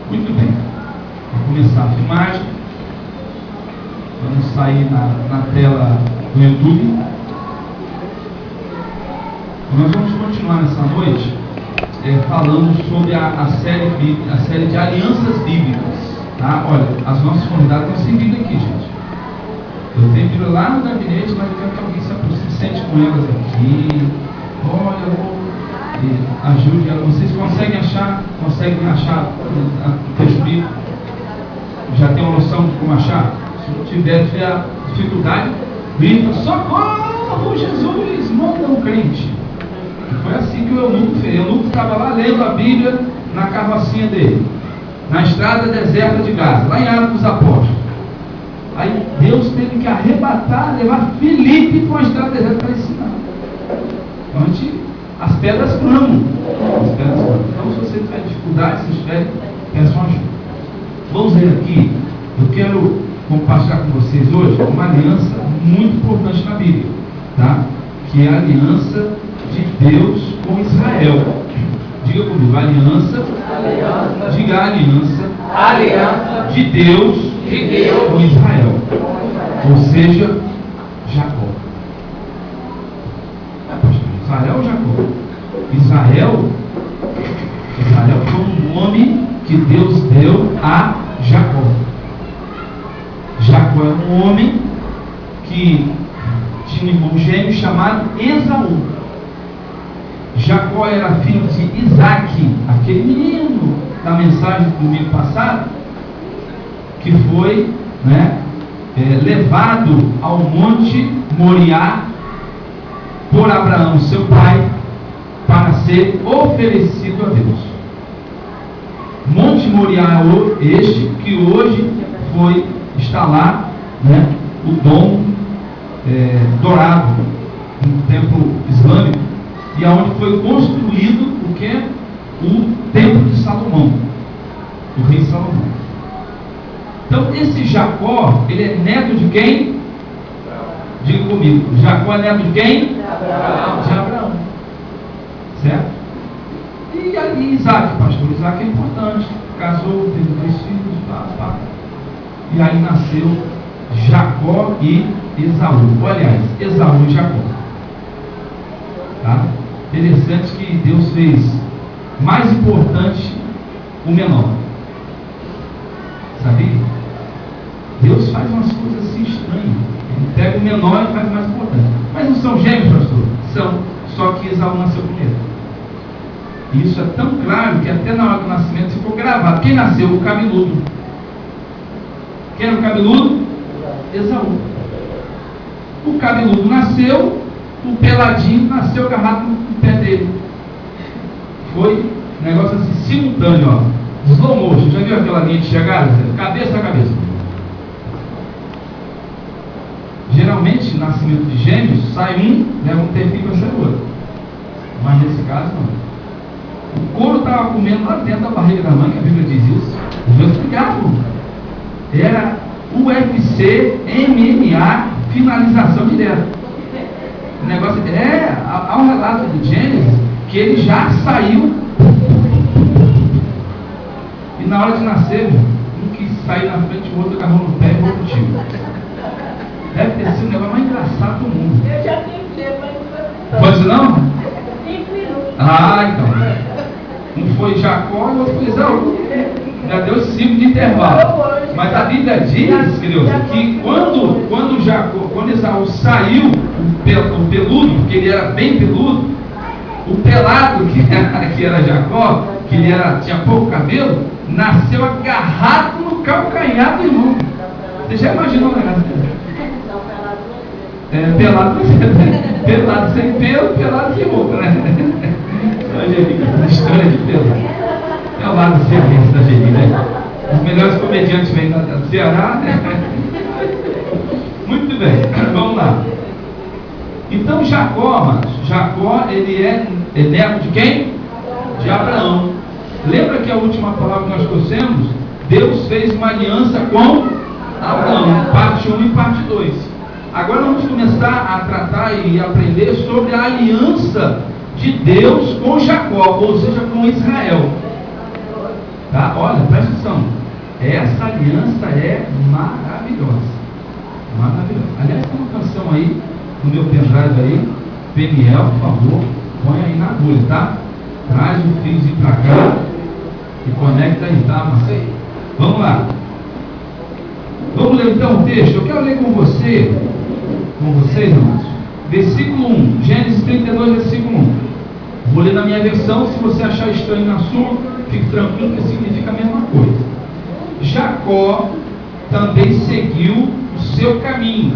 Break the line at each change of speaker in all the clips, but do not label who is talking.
Muito bem. Vou começar a filmagem. Vamos sair na tela do YouTube. Nós vamos continuar nessa noite falando sobre a série de alianças bíblicas. Tá? Olha, as nossas convidadas estão servindo aqui, gente. Eu tenho que ir lá no gabinete, mas eu quero que alguém se sente com elas aqui. Olha, ajude elas. Vocês conseguem achar o texto bíblico? Já tem uma noção de como achar? Se não tiver dificuldade, grita: socorro, Jesus, manda um crente. E foi assim que o eunuco fez. O eunuco estava lá lendo a Bíblia na carrocinha dele, na estrada deserta de Gaza, lá em Atos dos Apóstolos. Aí Deus teve que arrebatar, levar Filipe com a estrada deserta para ensinar. Então as pedras clamam. Então, se você tiver dificuldade, se estiver, peçam ajuda. Vamos ver aqui. Eu quero compartilhar com vocês hoje uma aliança muito importante na Bíblia, tá? Que é a aliança de Deus com Israel. Diga comigo: aliança. Diga: aliança de Deus com Israel. Ou seja, Jacó. Israel ou Jacó? Israel foi um nome que Deus deu a Jacó. Jacó era um homem que tinha um irmão gêmeo chamado Esaú. Jacó era filho de Isaac, aquele menino da mensagem do domingo passado, que foi levado ao Monte Moriá por Abraão, seu pai, para ser oferecido a Deus. Monte Moriá é este que hoje está lá, o Dom dourado, no templo islâmico, e aonde foi construído o templo de Salomão, o rei Salomão. Então esse Jacó, ele é neto de quem? Diga comigo: Jacó é neto de quem? De Abraão. Certo? E aí Isaac, pastor, Isaac é importante. Casou, teve 2 filhos, e aí nasceu Jacó e Esaú. Aliás, Esaú e Jacó. Tá? Interessante que Deus fez mais importante o menor. Sabia? Deus faz umas coisas assim estranhas. Ele pega o menor e faz o mais importante. Mas não são gêmeos, pastor? São. Só que Esaú nasceu primeiro. E isso é tão claro que até na hora do nascimento ficou gravado. Quem nasceu? O cabeludo. Quem era o cabeludo? Esaú. O cabeludo nasceu, o peladinho nasceu agarrado no pé dele. Foi um negócio assim simultâneo, ó. Slow motion. Já viu aquela linha de chegada? Cabeça a cabeça. Geralmente, no nascimento de gêmeos, sai um, leva um tempinho para sair o outro. Mas nesse caso, não. O couro estava comendo lá dentro da barriga da mãe, que a Bíblia diz isso. Eu vou explicar, pô. Era UFC, MMA, finalização direta. O negócio há um relato de Gênesis que ele já saiu. E na hora de nascer, um quis sair na frente, o outro agarrou no pé e o outro tiro. Deve ter sido o negócio mais engraçado do mundo.
Eu já tenho filho, mas
pode ser não?
Então.
Um foi Jacó e o outro foi Esaú. Já deu 5 de intervalo. Mas a Bíblia diz, queridos, que quando Esaú saiu, o peludo, porque ele era bem peludo, o pelado que era Jacó, que ele tinha pouco cabelo, nasceu agarrado no calcanhar do irmão. Você já imaginou o negócio dele? Pelado sem pelo, pelado sem roupa, né? Angelica, estranha de pelo. Pelado sem pelo da Angelica, né? Os melhores comediantes vêm do Ceará, né? Muito bem, vamos lá. Então Jacó, ele é neto de quem? De Abraão. Lembra que a última palavra que nós trouxemos? Deus fez uma aliança com Abraão, parte 1 e parte 2. Agora vamos começar a tratar e aprender sobre a aliança de Deus com Jacó, ou seja, com Israel. Tá? Olha, presta atenção. essa aliança é maravilhosa. Maravilhosa. Aliás, tem uma canção aí, no meu pendrive aí, Peniel, por favor, põe aí na agulha, tá? Traz o fiozinho pra cá e conecta aí, tá, Marcelo? Vamos lá. Vamos ler então o texto. Eu quero ler com vocês, irmãos. Versículo 1, Gênesis 32, versículo 1. Vou ler na minha versão. Se você achar estranho na sua, fique tranquilo, que significa a mesma coisa. Jacó também seguiu o seu caminho,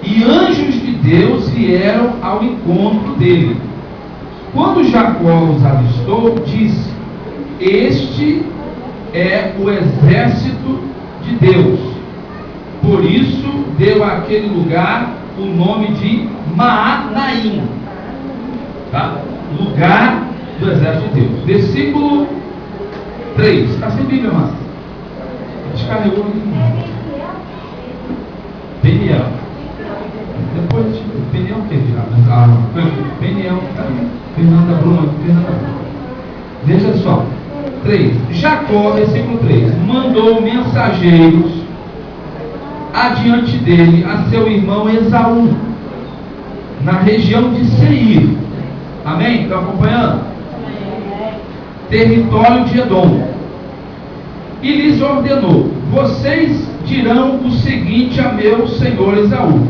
e anjos de Deus vieram ao encontro dele. Quando Jacó os avistou, disse: este é o exército de Deus. Por isso deu àquele lugar o nome de Maanaim, tá? Lugar do exército de Deus. Versículo 3. Está sem Bíblia, Márcio? Descarregou ali. Peniel. Depois, Peniel o que, Peniel, Fernanda Bruna. Veja só. 3. Jacó, versículo 3, mandou mensageiros adiante dele a seu irmão Esaú, na região de Seir. Amém? Estão acompanhando? Território de Edom. E lhes ordenou: vocês dirão o seguinte a meu senhor Esaú: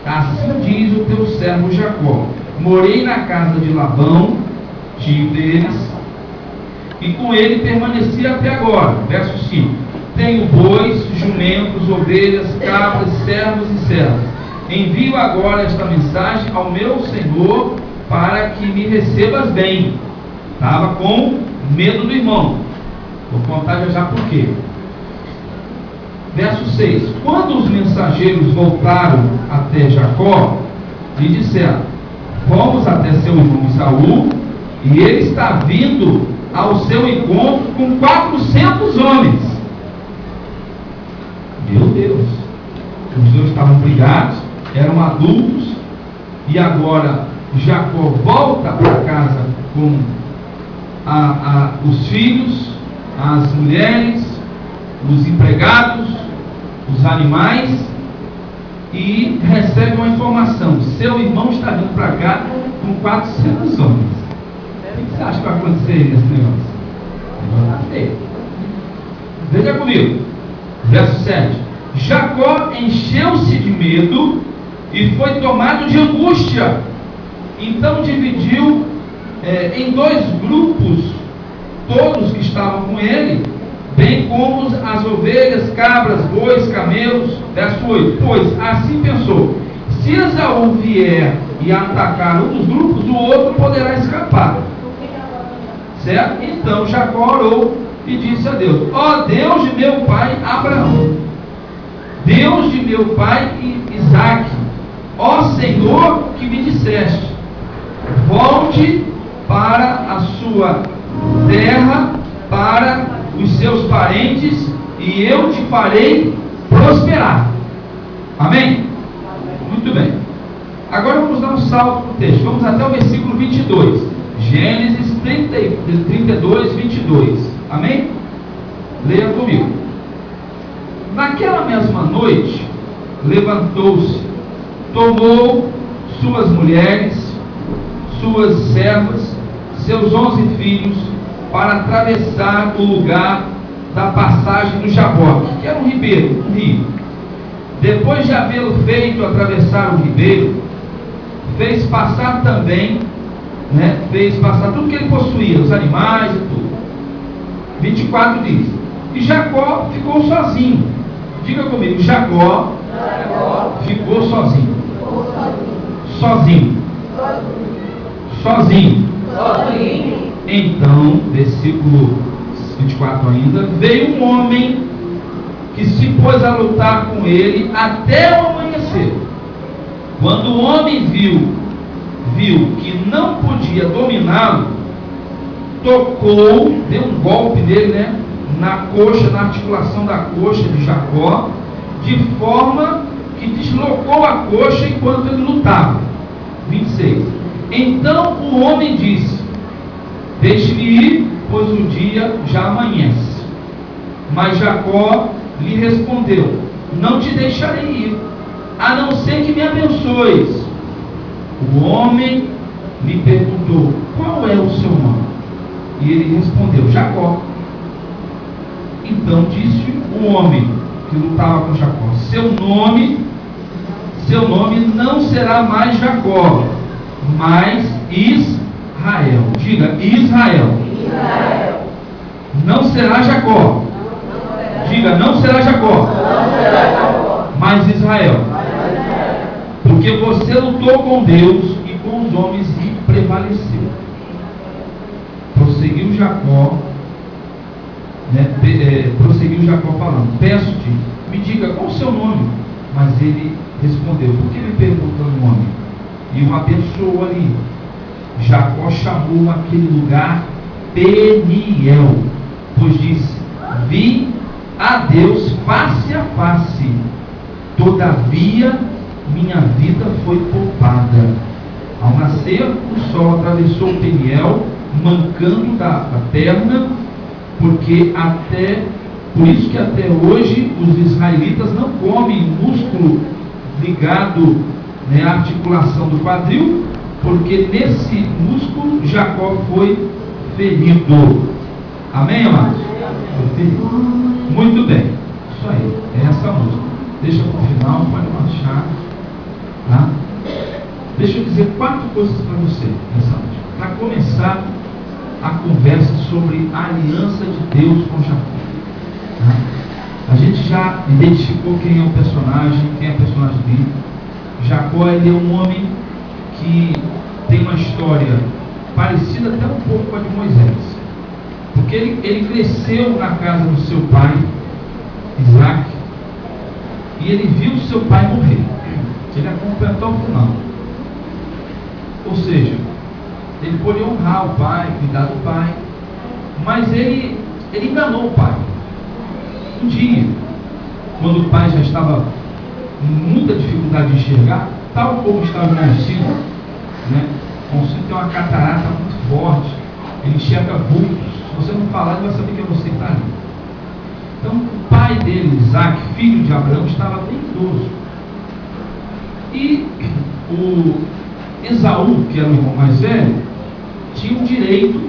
assim diz o teu servo Jacó: morei na casa de Labão, tio deles, e com ele permaneci até agora. Verso 5. Tenho bois, jumentos, ovelhas, cabras, servos e servas. Envio agora esta mensagem ao meu senhor para que me recebas bem. Estava com medo do irmão. Vou contar já por quê. Verso 6. Quando os mensageiros voltaram até Jacó, lhe disseram: fomos até seu irmão Esaú, e ele está vindo ao seu encontro com 400 homens. Meu Deus! Os dois estavam brigados, eram adultos, e agora Jacó volta para casa com os filhos, as mulheres, os empregados, os animais, e recebe uma informação: seu irmão está vindo para cá com 400 homens. O que você acha que vai acontecer nesse negócio? Está feio. Veja comigo, verso 7. Jacó encheu-se de medo e foi tomado de angústia. Então dividiu em 2 grupos todos que estavam com ele, bem como as ovelhas, cabras, bois, camelos. Verso 8. Pois assim pensou: se Esaú vier e atacar um dos grupos, o outro poderá escapar. Certo? Então Jacó orou e disse a Deus: ó Deus de meu pai Abraão, Deus de meu pai Isaque, ó Senhor que me disseste: volte para a sua terra, para os seus parentes, e eu te farei prosperar. Amém? Muito bem. Agora vamos dar um salto no texto. Vamos até o versículo 22. Gênesis 32, 22. Amém? Leia comigo. Naquela mesma noite, levantou-se, tomou suas mulheres, suas servas, seus 11 filhos, para atravessar o lugar da passagem do Jaboque, que era um ribeiro, um rio. Depois de havê-lo feito atravessar o ribeiro, fez passar também, fez passar tudo que ele possuía, os animais e tudo. 24 diz: e Jacó ficou sozinho. Diga comigo: Jacó ficou sozinho. Sozinho. Então, versículo 24 ainda, veio um homem que se pôs a lutar com ele até o amanhecer. Quando o homem viu que não podia dominá-lo, tocou, deu um golpe nele, na coxa, na articulação da coxa de Jacó, de forma que deslocou a coxa enquanto ele lutava. 26. Então o homem disse: deixe-me ir, pois o dia já amanhece. Mas Jacó lhe respondeu: não te deixarei ir, a não ser que me abençoes. O homem lhe perguntou: qual é o seu nome? E ele respondeu: Jacó. Então disse o homem que lutava com Jacó: seu nome não será mais Jacó, mas Israel. Diga: Israel. Não será Jacó. Diga: não será Jacó, mas Israel. Porque você lutou com Deus e com os homens e prevaleceu. Prosseguiu Jacó falando: peço-te, me diga qual o seu nome. Mas ele respondeu: por que me pergunta o nome? E o abençoou ali. Jacó chamou aquele lugar Peniel, pois disse: vi a Deus face a face, todavia minha vida foi poupada. Ao nascer o sol atravessou Peniel, mancando da perna, por isso que até hoje os israelitas não comem músculo ligado, à articulação do quadril, porque nesse músculo Jacó foi ferido. Amém, amados? Muito bem, isso aí, é essa música. Deixa para o final, pode marchar. Tá? Deixa eu dizer 4 coisas para você nessa noite. Para começar a conversa sobre a aliança de Deus com Jacó. Tá? A gente já identificou quem é o personagem bíblico. Jacó, ele é um homem que tem uma história parecida até um pouco com a de Moisés. Porque ele cresceu na casa do seu pai, Isaac, e ele viu seu pai morrer. Ele acompanhou até o final. Ou seja, ele podia honrar o pai, cuidar do pai, mas ele enganou o pai. Um dia, quando o pai já estava com muita dificuldade de enxergar, tal como estava Monsino, Monsino tem uma catarata muito forte, ele enxerga vultos. Se você não falar, ele vai saber que é você que está ali. Então, o pai dele, Isaac, filho de Abraão, estava bem idoso. E o Esaú, que era o irmão mais velho, tinha um direito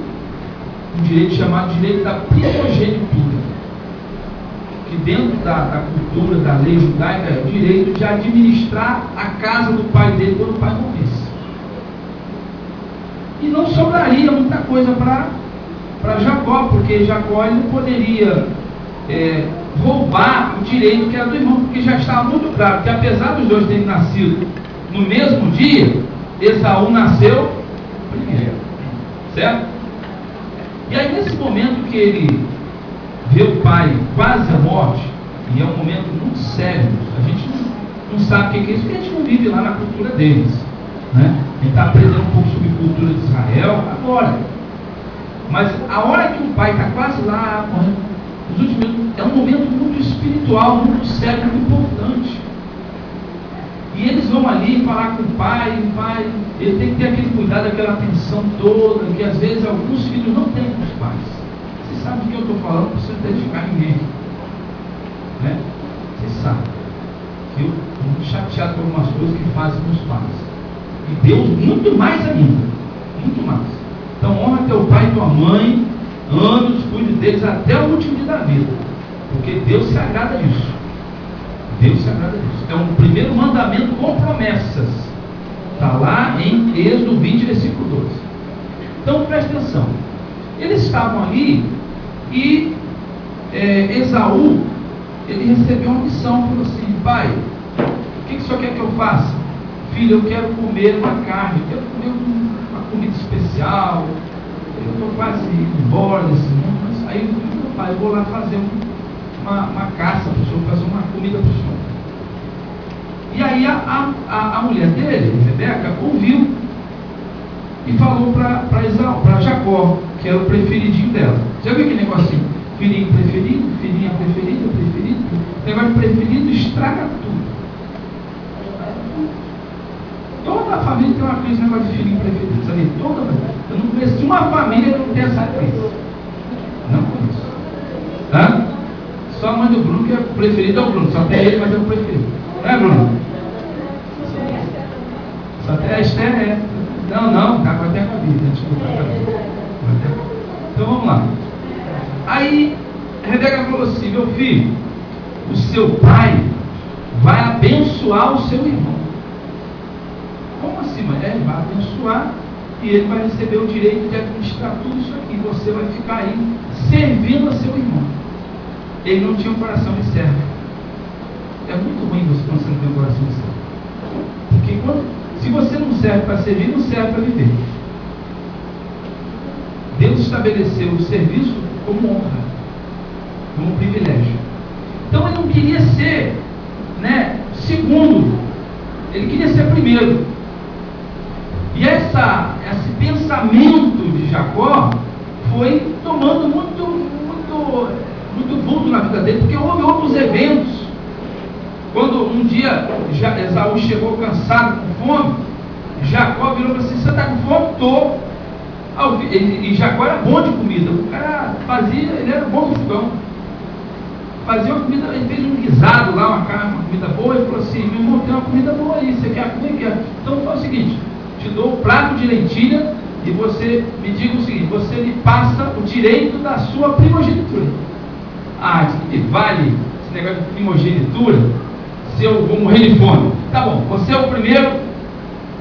chamado direito da primogenitura, que dentro da cultura, da lei judaica, é o direito de administrar a casa do pai dele quando o pai morresse. E não sobraria muita coisa para Jacó, porque Jacó ele não poderia roubar o direito que era do irmão, porque já estava muito claro que, apesar dos dois terem nascido no mesmo dia, Esaú nasceu primeiro, certo? E aí, nesse momento que ele vê o pai quase à morte, e é um momento muito sério, a gente não sabe o que é isso, porque a gente não vive lá na cultura deles, A gente está aprendendo um pouco sobre a cultura de Israel agora. Mas a hora que o pai está quase lá, os últimos minutos, é um momento muito espiritual, muito sério, muito importante. E eles vão ali falar com o pai, ele tem que ter aquele cuidado, aquela atenção toda, que às vezes alguns filhos não têm com os pais. Você sabe do que eu estou falando, não precisa identificar ninguém. Você sabe que eu estou muito chateado com algumas coisas que fazem com os pais. E Deus muito mais ainda, muito mais. Então honra teu pai e tua mãe, ame-os, cuide deles até o último dia da vida, porque Deus se agrada disso. Deus se agrada disso. É um primeiro mandamento com promessas. Está lá em Êxodo 20, versículo 12. Então preste atenção. Eles estavam ali e Esaú, ele recebeu uma missão, falou assim: pai, o que o senhor quer que eu faça? Filho, eu quero comer uma carne, eu quero comer uma comida especial, eu estou quase indo embora desse mundo, mas aí meu pai, eu vou lá fazer uma caça para o senhor, fazer uma comida para o senhor. E aí a mulher dele, Rebeca, ouviu e falou para Jacó, que era o preferidinho dela. Já viu aquele negocinho? Filhinho preferido, filhinha preferida, preferido? O negócio preferido estraga tudo. Toda a família tem uma crise, negócio de filhinho preferido, sabe? Toda. Eu não conheço uma família que não tem essa crise. Não conheço. mãe do Bruno que é preferido é o Bruno. Só tem ele, mas é o preferido. Não é, Bruno? Só tem a Esther, é. Não, tá com até com a vida. Desculpa. Então vamos lá. Aí, Rebeca falou assim: meu filho, o seu pai vai abençoar o seu irmão. Como assim, mãe? Ele vai abençoar e ele vai receber o direito de administrar tudo isso aqui. Você vai ficar aí servindo a seu irmão. Ele não tinha um coração de servo. É muito ruim você quando você não tem um coração de servo. Porque se você não serve para servir, não serve para viver. Deus estabeleceu o serviço como honra, como privilégio. Então ele não queria ser, segundo, ele queria ser primeiro. E esse pensamento de Jacó foi tomando muito vulto na vida dele, porque houve outros eventos. Quando um dia Esaú chegou cansado, com fome, Jacó virou e falou assim: você está com fome? Estou. E Jacó era bom de comida, o cara ele era bom no fogão, fazia uma comida, ele fez um guisado lá, uma comida boa, e falou assim: meu irmão, tem uma comida boa aí, você quer comer? Quer? Então faz o seguinte, te dou um prato de lentilha e você me diga o seguinte: você me passa o direito da sua primogenitura. Que vale esse negócio de primogenitura, se eu vou morrer de fome? Tá bom, você é o primeiro,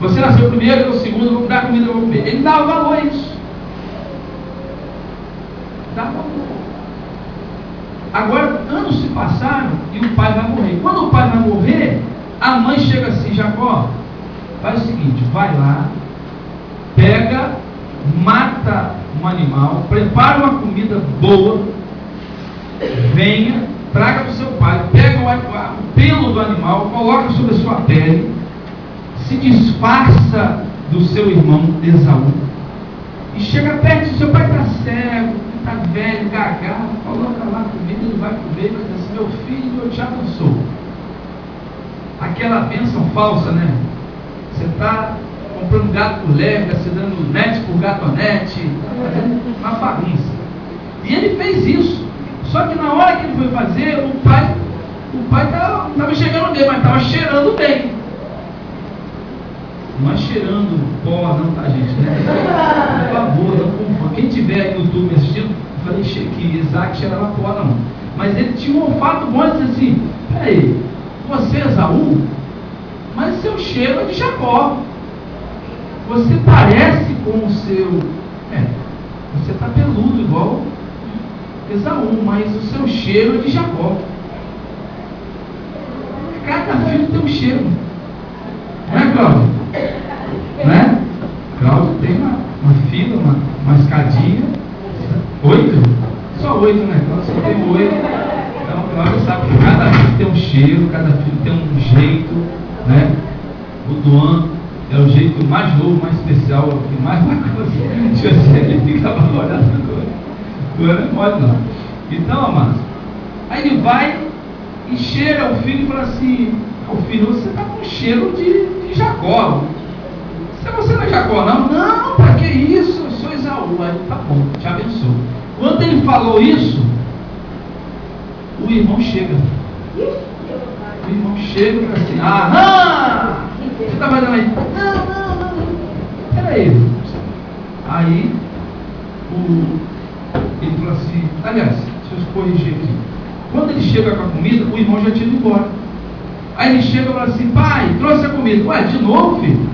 você nasceu primeiro, eu o segundo, eu vou dar comida, eu vou comer. Ele dava valor a isso. Dava valor. Agora, anos se passaram e o pai vai morrer. Quando o pai vai morrer, a mãe chega assim: Jacó, faz o seguinte, vai lá, pega, mata um animal, prepara uma comida boa, venha, traga para o seu pai, pega o pelo do animal, coloca sobre a sua pele, se disfarça do seu irmão Esaú e chega perto do seu pai. Está cego, está velho, gaga, coloca lá a comida, ele vai comer e vai dizer assim: meu filho, eu te abençoo. Aquela bênção falsa, né? Você está comprando gato por leve, se dando net por gatonete, está fazendo uma bagunça. E ele fez isso. Só que na hora que ele foi fazer, o pai não estava chegando bem, mas estava cheirando bem. Não é cheirando pó, não, tá, gente? Por favor, não confunda. Quem tiver aí no YouTube assistindo, eu falei que Isaac cheirava pó, não. Mas ele tinha um olfato bom e disse assim: peraí, você é Esaú, mas seu cheiro é de Jacó. Você parece com o seu. Você está peludo igual Esaú, mas o seu cheiro é de Jacó. Cada filho tem um cheiro. Não é, Cláudio? Não é? Cláudio tem uma fila, uma escadinha. 8? Só 8, né? Cláudio só tem 8. Então, Cláudio sabe que cada filho tem um cheiro, cada filho tem um jeito, né? O Duan é o jeito mais novo, mais especial, o que mais bacana. Ele fica valorado agora. Duan não é mole, não. Então, amados, aí ele vai e cheira o filho e fala assim: filho, você está com cheiro de Jacó. Você não é Jacó, não? Não, para que isso? Eu sou Esaú. Aí, tá bom, te abençoo. Quando ele falou isso, o irmão chega. O irmão chega e fala assim: você está fazendo aí? Não. Peraí. Aí, ele falou assim: aliás, deixa eu corrigir aqui. Quando ele chega com a comida, o irmão já tinha ido embora. Aí ele chega e fala assim: pai, trouxe a comida. Ué, de novo, filho?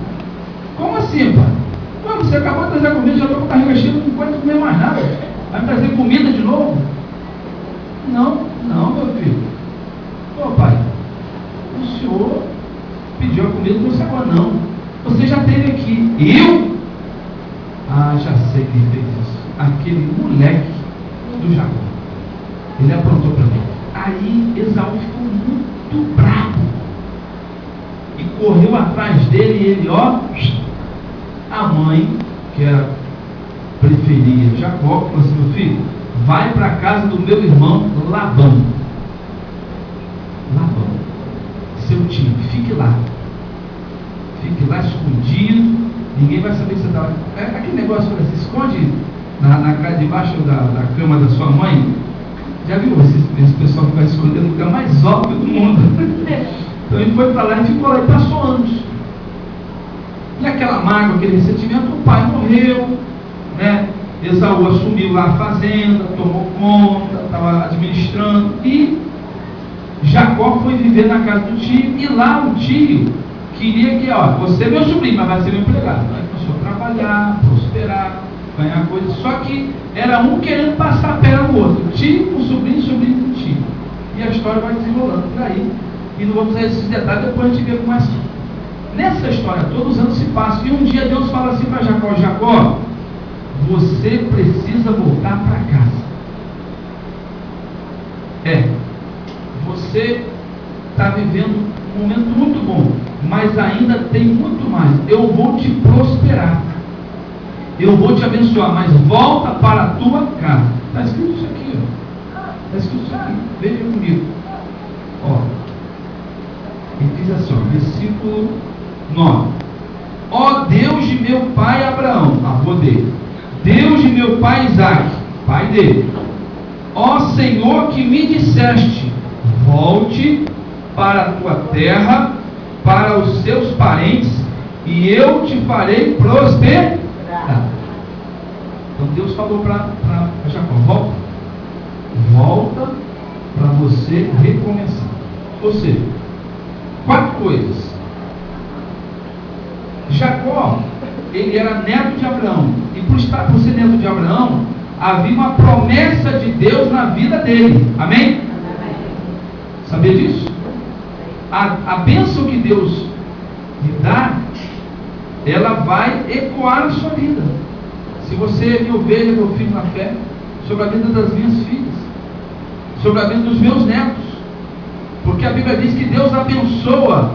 Como assim, pai? Ué, você acabou de trazer a comida, já estou com a barriga cheia, não pode comer mais nada. Vai me trazer comida de novo? Não, meu filho. Ô, pai, o senhor pediu a comida, não trouxe agora, não. Você já esteve aqui. Eu? Já sei quem fez isso. Aquele moleque do Jacó. Ele aprontou para mim. Aí Esaú ficou muito bravo e correu atrás dele. E ele, a mãe, que era preferia Jacó, falou assim: meu filho, vai para a casa do meu irmão Labão, seu tio, fique lá escondido, ninguém vai saber que você está. Aquele negócio que você esconde debaixo da cama da sua mãe. Já viu esse pessoal que vai escolher o lugar mais óbvio do mundo? Então ele foi para lá e ficou lá e passou anos. E aquela mágoa, aquele ressentimento, o pai morreu, né? Esaú assumiu lá a fazenda, tomou conta, estava administrando, e Jacó foi viver na casa do tio, e lá o tio queria que, ó, você é meu sobrinho, mas vai ser meu empregado. Aí começou a trabalhar, prosperar, ganhar coisas, só que era um querendo passar a perna no outro, tio com sobrinho, sobrinho com tio. E a história vai desenrolando por aí, e não vamos ver esses detalhes, depois a gente vê como é assim. Nessa história, todos os anos se passam, e um dia Deus fala assim para Jacó: Jacó, você precisa voltar para casa. Você está vivendo um momento muito bom, mas ainda tem muito mais. Eu vou te prosperar, eu vou te abençoar, mas volta para a tua casa. Está escrito isso aqui, ó. Está escrito isso aqui, veja comigo. Ó, ele diz assim, ó, versículo 9: ó Deus de meu pai Abraão, avô dele, Deus de meu pai Isaque, pai dele, ó Senhor que me disseste, volte para a tua terra, para os seus parentes, e eu te farei prosperar. Então Deus falou para Jacó: volta para você recomeçar. Ou seja, 4 coisas. Jacó, ele era neto de Abraão, e por ser neto de Abraão, havia uma promessa de Deus na vida dele. Amém? Sabia disso? A bênção que Deus lhe dá, ela vai ecoar na sua vida. Se você me ovelha, meu filho na fé, sobre a vida das minhas filhas, sobre a vida dos meus netos, porque a Bíblia diz que Deus abençoa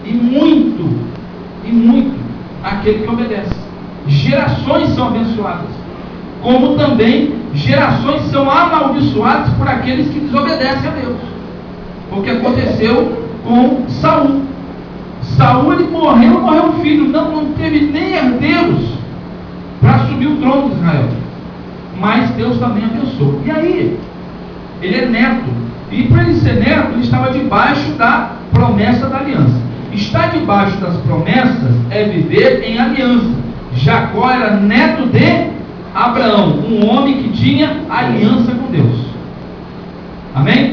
e muito aquele que obedece. Gerações são abençoadas, como também gerações são amaldiçoadas por aqueles que desobedecem a Deus. O que aconteceu com Saul. Saul, ele morreu filho, não teve nem herdeiros para assumir o trono de Israel, mas Deus também abençoou. E aí, ele é neto, e para ele ser neto, ele estava debaixo da promessa da aliança. Estar debaixo das promessas é viver em aliança. Jacó era neto de Abraão, um homem que tinha aliança com Deus. Amém?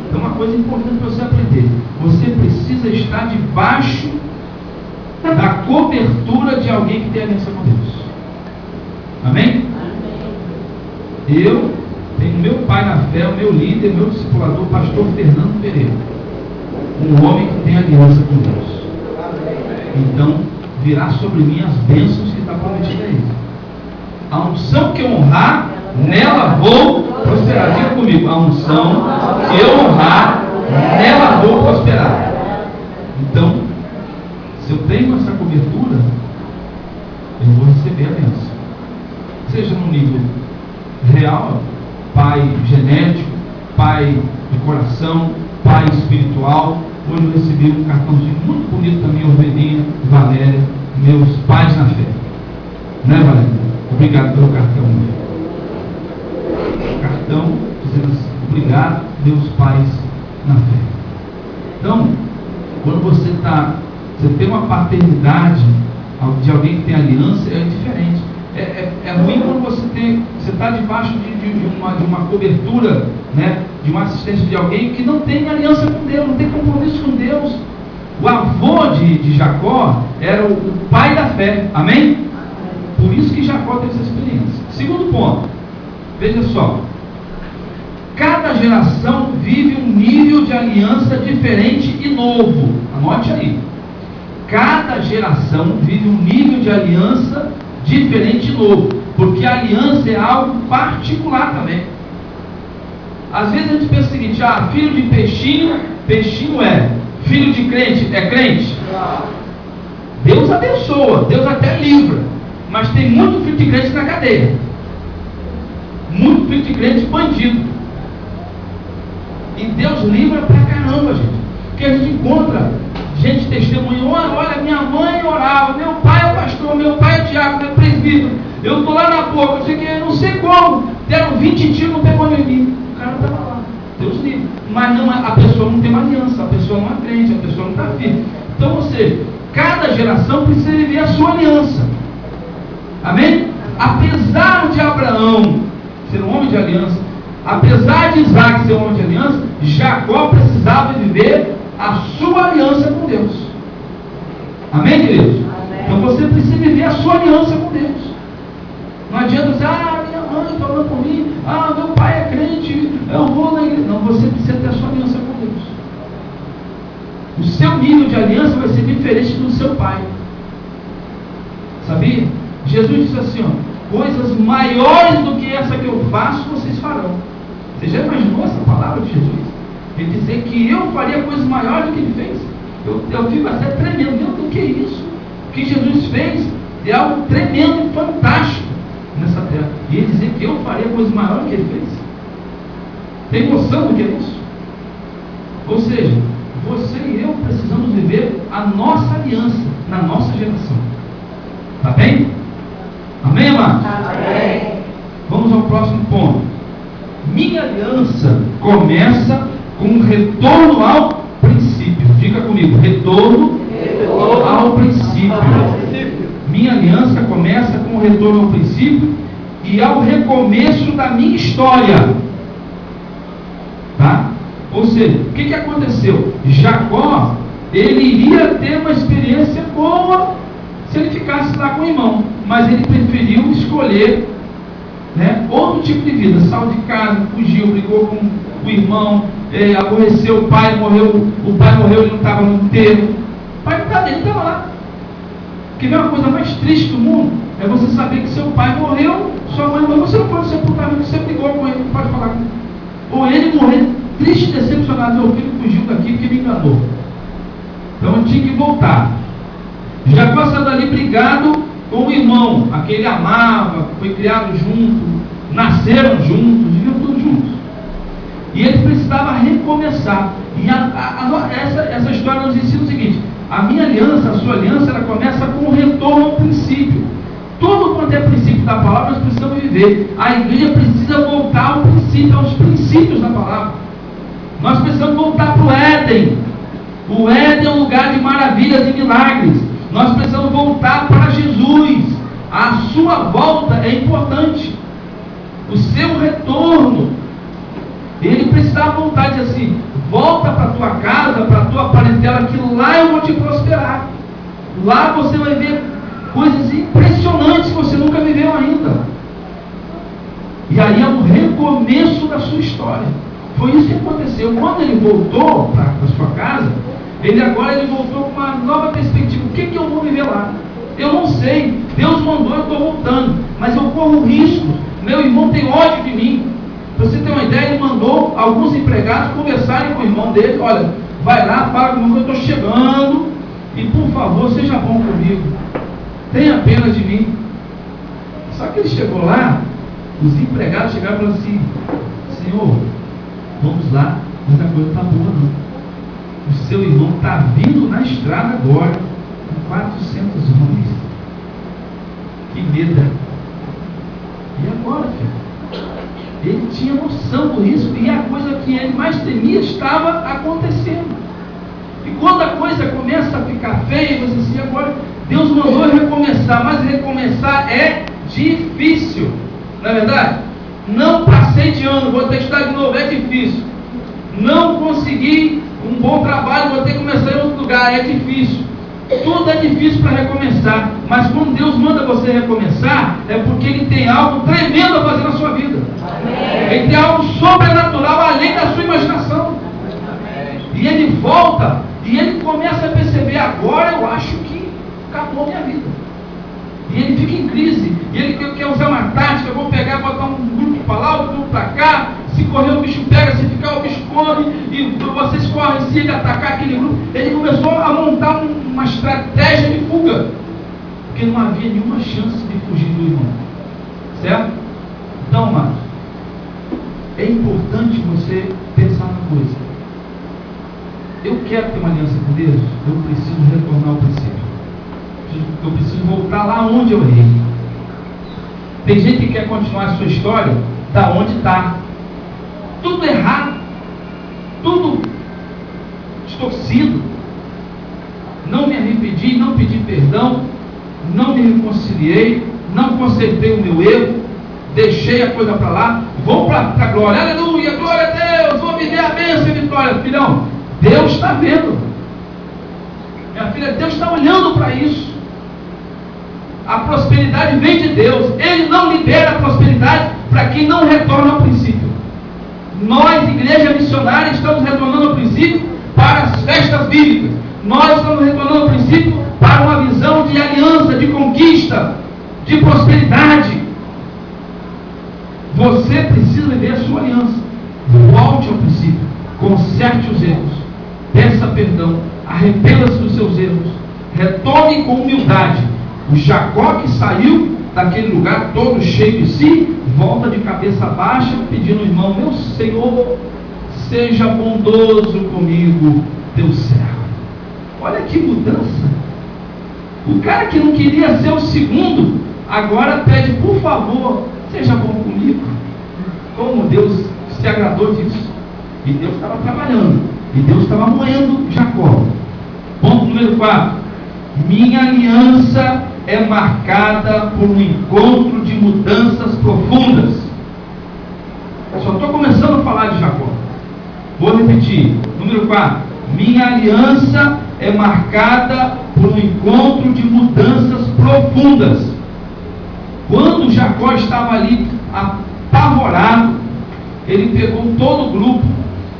Então, uma coisa importante para você aprender: você precisa estar debaixo da cobertura de alguém que tem aliança com Deus. Amém? Eu tenho meu pai na fé, o meu líder, meu discipulador, pastor Fernando Pereira, um homem que tem aliança com Deus. Então, virá sobre mim as bênçãos que está prometida a ele. A unção que eu honrar, nela vou prosperar. Diga comigo: a unção que eu honrar, nela vou prosperar. Então, se eu tenho essa cobertura, eu vou receber a bênção. Seja no nível real, pai genético, pai de coração, pai espiritual. Hoje eu recebi um cartãozinho muito bonito da minha ovelhinha Valéria, meus pais na fé. Né, Valéria? Obrigado pelo cartão. Cartão dizendo assim: obrigado, meus pais na fé. Então, quando você tem uma paternidade de alguém que tem aliança, é diferente. É ruim quando você está debaixo de uma cobertura, né, de uma assistência de alguém que não tem aliança com Deus, não tem compromisso com Deus. O avô de Jacó era o pai da fé. Amém? Por isso que Jacó teve essa experiência. Segundo ponto, veja só: cada geração vive um nível de aliança diferente e novo. Anote aí: cada geração vive um nível de aliança diferente e novo, porque a aliança é algo particular também. Às vezes a gente pensa o seguinte: filho de peixinho, peixinho é. Filho de crente, é crente? Deus abençoa, Deus até livra, mas tem muito filho de crente na cadeia, muito filho de crente bandido. E Deus livra pra caramba, gente, porque a gente encontra gente testemunhando: olha, minha mãe orava, meu pai é pastor, meu pai é diácono, meu presbítero, eu estou lá na boca, eu não sei como, deram 20 tiros, não pegou em mim. a pessoa não tem uma aliança, a pessoa não é crente, a pessoa não está firme. Então, ou seja, cada geração precisa viver a sua aliança. Amém? Apesar de Abraão ser um homem de aliança, apesar de Isaac ser um homem de aliança, Jacó precisava viver a sua aliança com Deus. Amém, queridos? Amém. Então você precisa viver a sua aliança com Deus. Não adianta dizer, minha mãe falou por mim, meu pai é crente, eu vou na igreja. Não, você precisa ter a sua aliança com Deus. O seu nível de aliança vai ser diferente do seu pai. Sabia? Jesus disse assim, coisas maiores do que essa que eu faço, vocês farão. Você já imaginou essa palavra de Jesus? Ele dizer que eu faria coisas maiores do que ele fez. Eu fico até tremendo. Meu, do que é isso? O que Jesus fez é algo tremendo e fantástico nessa terra. E ele dizer que eu faria coisas maiores do que ele fez. Tem noção do que é isso? Ou seja, você e eu precisamos viver a nossa aliança na nossa geração. Tá bem? Amém, amados? Amém. Vamos ao próximo ponto. Minha aliança começa com um retorno ao princípio. Diga comigo, retorno ao princípio. Minha aliança começa com o retorno ao princípio e ao recomeço da minha história. Tá? Ou seja, o que aconteceu? Jacó, ele iria ter uma experiência boa se ele ficasse lá com o irmão, mas ele preferiu escolher, outro tipo de vida. Saiu de casa, fugiu, brigou com o irmão, aborreceu o pai, morreu, ele não estava no enterro. O pai não estava, ele estava lá. Porque não é uma coisa mais triste do mundo, é você saber que seu pai morreu, sua mãe morreu, você não pode sepultamento, você brigou com ele, não pode falar com ele. Ou ele morrer triste e decepcionado, meu filho fugiu daqui porque me enganou. Então eu tinha que voltar. Jacó saiu dali brigado com o irmão, aquele amava, foi criado junto, nasceram juntos, viviam todos juntos. E ele precisava recomeçar. E essa história nos ensina o seguinte: a minha aliança, a sua aliança, ela começa com o retorno ao princípio. Tudo quanto é princípio da palavra, nós precisamos viver. A igreja precisa voltar ao princípio, aos princípios da palavra. Nós precisamos voltar para o Éden. O Éden é um lugar de maravilhas e milagres. Nós precisamos voltar para Jesus. A sua volta é importante. O seu retorno. Ele precisava voltar e dizer assim: volta para a tua casa, para a tua parentela, que lá eu vou te prosperar. Lá você vai ver coisas impressionantes que você nunca viveu ainda. E aí é um recomeço da sua história. Foi isso que aconteceu. Quando ele voltou para a sua casa, ele voltou com uma nova perspectiva. O que eu vou viver lá? Eu não sei. Deus mandou, eu estou voltando. Mas eu corro risco. Meu irmão tem ódio de mim. Para você ter uma ideia, ele mandou alguns empregados conversarem com o irmão dele. Olha, vai lá, fala com o irmão que eu estou chegando. E por favor, seja bom comigo. Tenha pena de mim. Só que ele chegou lá, os empregados chegaram e falaram assim: Senhor, vamos lá, mas a coisa não está boa não. O seu irmão está vindo na estrada agora, com 400 homens. Que medo. E agora, filho? Ele tinha noção do risco e a coisa que ele mais temia estava acontecendo. E quando a coisa começa a ficar feia, você diz assim: agora Deus mandou recomeçar, mas recomeçar é difícil. Não é verdade? Não passei de ano, vou ter que estudar de novo, é difícil. Não consegui um bom trabalho, vou ter que começar em outro lugar, é difícil. Tudo é difícil para recomeçar, mas quando Deus manda você recomeçar, é porque Ele tem algo tremendo a fazer na sua vida. Amém. Ele tem algo sobrenatural além da sua imaginação. Amém. E Ele volta, e Ele começa a perceber: agora eu acho que acabou a minha vida. E ele fica em crise, e ele quer usar uma tática: eu vou pegar, botar um grupo para lá, outro grupo para cá, se correr o bicho pega, se ficar o bicho come, e vocês correm, se ele atacar aquele grupo. Ele começou a montar uma estratégia de fuga, porque não havia nenhuma chance de fugir do irmão, certo? Então, amados, é importante você pensar na coisa: eu quero ter uma aliança com Deus, eu preciso retornar ao princípio. Eu preciso voltar lá onde eu errei. Tem gente que quer continuar a sua história da onde está. Tudo errado, tudo desviei, não consertei o meu erro, deixei a coisa para lá, vou para a glória, aleluia, glória a Deus, vou viver a bênção e vitória. Filhão, Deus está vendo. Minha filha, Deus está olhando para isso. A prosperidade vem de Deus. Ele não libera a prosperidade para quem não retorna ao princípio. Nós, igreja missionária, estamos retornando ao princípio para as festas bíblicas. Nós estamos retornando ao princípio para uma visão de aliança, de conquista, de prosperidade. Você precisa viver a sua aliança. Volte ao princípio, conserte os erros, peça perdão, arrependa-se dos seus erros, retorne com humildade. O Jacó que saiu daquele lugar todo cheio de si, volta de cabeça baixa, pedindo ao irmão: meu Senhor, seja bondoso comigo, teu servo. Olha que mudança. O cara que não queria ser o segundo, agora pede: por favor, seja bom comigo. Como Deus se agradou disso. E Deus estava trabalhando, e Deus estava moendo Jacó. Ponto número 4. Minha aliança é marcada por um encontro de mudanças profundas. Só estou começando a falar de Jacó. Vou repetir. Número 4. Minha aliança é marcada por um encontro de mudanças profundas. Quando Jacó estava ali apavorado, ele pegou todo o grupo,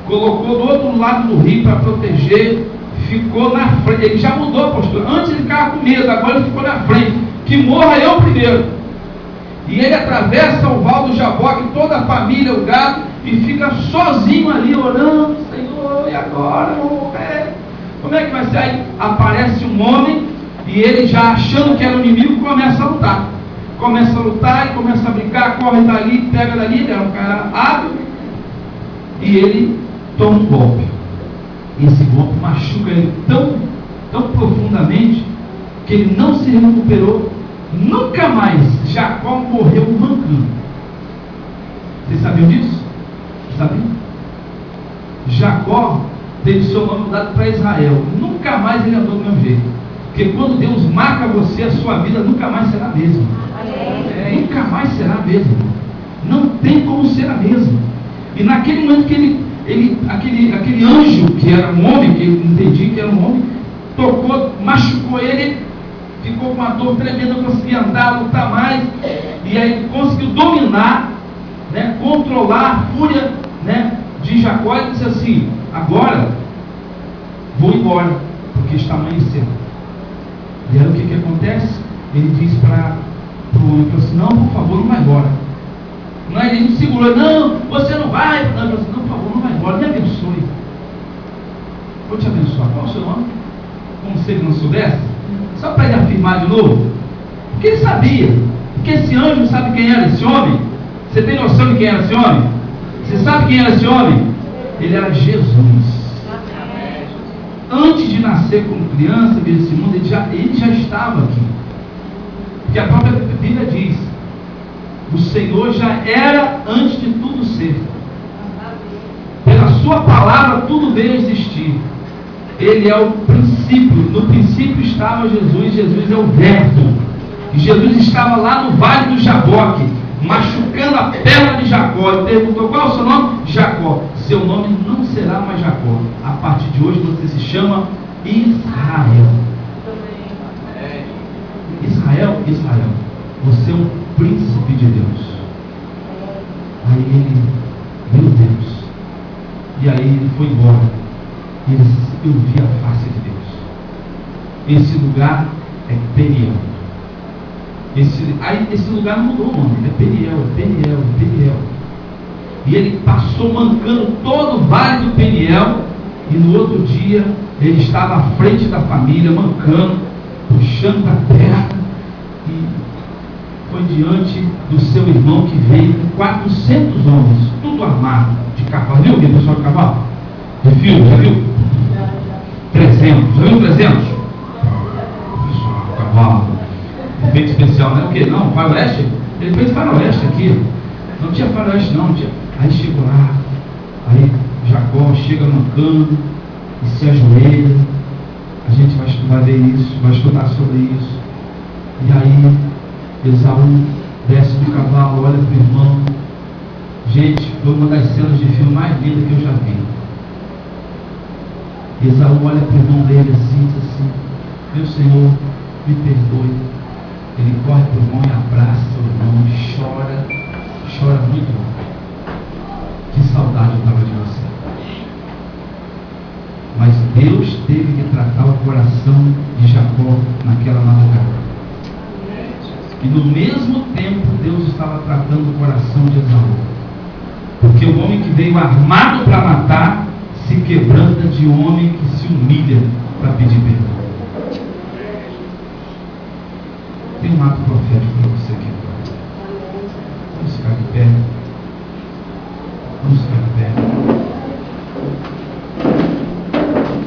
colocou do outro lado do rio para proteger, ficou na frente. Ele já mudou a postura. Antes ele ficava com medo, agora ele ficou na frente. Que morra eu primeiro. E ele atravessa o val do Jaboque, toda a família, o gado, e fica sozinho ali orando: Senhor, e agora? Como é que vai ser? Aí aparece um homem, e ele já achando que era o inimigo, começa a lutar. Começa a lutar e começa a brincar, corre dali, pega dali. Ele era um cara hábil, e ele toma um golpe. Esse golpe machuca ele tão profundamente que ele não se recuperou. Nunca mais Jacó morreu mancando. Vocês sabiam disso? Sabiam? Jacó teve seu nome mudado para Israel. Nunca mais ele andou do mesmo jeito. Porque quando Deus marca você, a sua vida nunca mais será a mesma. Nunca mais será a mesma. Não tem como ser a mesma. E naquele momento que aquele anjo, que era um homem, que ele entendi que era um homem, tocou, machucou ele, ficou com uma dor tremenda, não conseguia andar, lutar mais, e aí conseguiu dominar, né, controlar a fúria, né, de Jacó, e disse assim: agora vou embora, porque está amanhecendo. E aí o que acontece? Ele diz para o homem assim: não, por favor, não vai embora. Não, ele não segurou: não, você não vai. Não, ele disse: não, por favor, não vai embora, me abençoe. Vou te abençoar. Qual é o seu nome? Como se ele não soubesse? Só para ele afirmar de novo. Porque ele sabia. Porque esse anjo sabe quem era esse homem. Você tem noção de quem era esse homem? Você sabe quem era esse homem? Ele era Jesus. Antes de nascer como criança, vir desse mundo, ele já estava aqui. Porque a própria Bíblia diz: o Senhor já era antes de tudo ser. Pela sua palavra tudo veio a existir. Ele é o princípio. No princípio estava Jesus. Jesus é o verbo. E Jesus estava lá no vale do Jaboque, machucando a perna de Jacó. Ele perguntou: qual é o seu nome? Jacó. Seu nome não será mais Jacó. A partir de hoje você se chama Israel. Israel, você é um príncipe de Deus. Aí ele: meu Deus. E aí ele foi embora. E ele disse: eu vi a face de Deus. Esse lugar é Peniel. Esse lugar não mudou o nome. É Peniel. E ele passou mancando todo o vale do Peniel. E no outro dia ele estava à frente da família, mancando, puxando a terra, e foi diante do seu irmão, que veio com 400 homens, tudo armado, de cavalo. Viu aquele pessoal de cavalo? De filme, já viu? 300, já viu 300? Pessoal, cavalo, efeito especial, não é o quê? Não, faroeste? Ele fez faroeste aqui. Não tinha faroeste, não tinha. Aí chegou lá, aí Jacó chega mancando e se ajoelha. A gente vai ver isso, vai estudar sobre isso. E aí Esaú desce do cavalo, olha para o irmão. Gente, foi uma das cenas de filme mais lindas que eu já vi. Esaú olha para o irmão dele assim, diz assim: meu Senhor, me perdoe. Ele corre para o irmão e abraça o irmão e chora muito. Que saudade eu estava de você. Mas Deus teve que tratar o coração de Jacó naquela madrugada. E no mesmo tempo Deus estava tratando o coração de Esaú. Porque o homem que veio armado para matar se quebranta de um homem que se humilha para pedir perdão. Tem um ato profético para você aqui. Vamos ficar de pé.